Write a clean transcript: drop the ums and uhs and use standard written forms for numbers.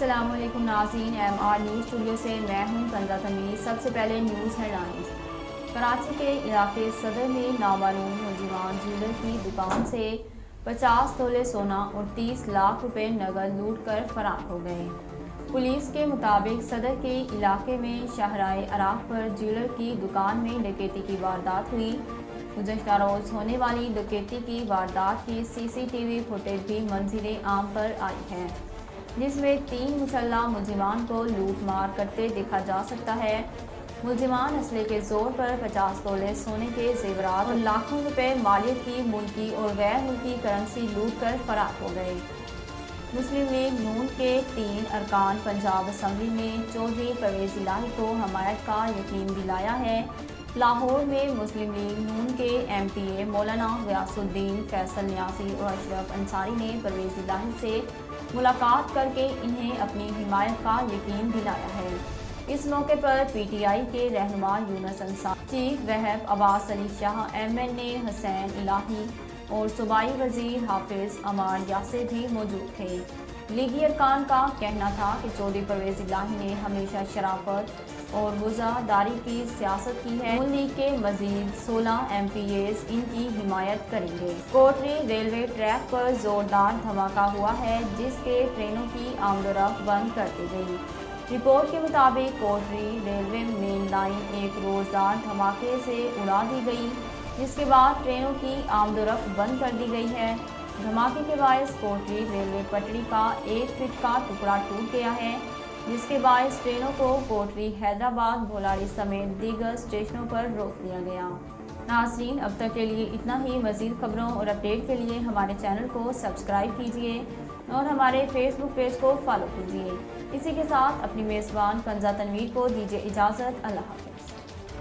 अस्सलाम वालेकुम नाज़रीन, MR न्यूज़ स्टूडियो से मैं हूं कंज़ा तनवीर। सबसे पहले न्यूज़ हेडलाइंस। कराची के इलाके सदर में नामालूम नौजवान ज्वेलर की दुकान से 50 तोले सोना और 30 लाख रुपए नगद लूट कर फरार हो गए। पुलिस के मुताबिक सदर के इलाके में शाहराए अराफ पर ज्वेलर की दुकान में डकैती की वारदात हुई। गुज़श्ता रोज़ होने वाली डकैती की वारदात की CCTV फुटेज भी मंज़िल आम पर आई है, जिसमें 3 मुसल्लह मुलजिमान को लूट मार करते देखा जा सकता है। मुलजिमान असले के जोर पर 50 तोले सोने के जेवरात और लाखों रुपए मालियत की मुल्की और गैर मुल्की करेंसी लूट कर फरार हो गए। मुस्लिम लीग नून के 3 अरकान पंजाब असम्बली में चौधरी परवेज़ इलाही को हमायत का यकीन दिलाया है। लाहौर में मुस्लिम लीग नून के MPA मौलाना गयासुद्दीन, फैसल न्यासी और अशरफ अंसारी ने परवेज़ इलाही से मुलाकात करके इन्हें अपनी हिमायत का यकीन दिलाया है। इस मौके पर PTI के रहनुमा यूनुस अंसारी, चीफ वहब अब्बास अली शाह, MNA हुसैन इलाही और सूबाई वजीर हाफिज अमान यासिर भी मौजूद थे। लीगी अरकान का कहना था कि चौधरी परवेज़ इलाही ने हमेशा शराफत और वज़ादारी की सियासत की है। नून लीग के मजीद 16 MPAs इनकी हिमायत करेंगे। कोटरी रेलवे ट्रैक पर जोरदार धमाका हुआ है, जिसके ट्रेनों की आमदोरफ्त बंद कर दी गई। रिपोर्ट के मुताबिक कोटरी रेलवे मेन लाइन एक रोजदार धमाके से उड़ा दी गई, जिसके बाद ट्रेनों की आमदोरफ्त बंद कर दी गई है। धमाके के बायस कोटरी रेलवे पटड़ी का 1 फीट का टुकड़ा टूट गया है, जिसके बायस ट्रेनों को कोटरी, हैदराबाद, भोलाड़ी समेत दीगर स्टेशनों पर रोक दिया गया। नाज़रीन, अब तक के लिए इतना ही। मज़ीद खबरों और अपडेट के लिए हमारे चैनल को सब्सक्राइब कीजिए और हमारे फेसबुक पेज को फॉलो कीजिए। इसी के साथ अपनी मेज़बान कंज़ा तनवीर को दीजिए इजाज़त। अल्लाह हाफ़िज़।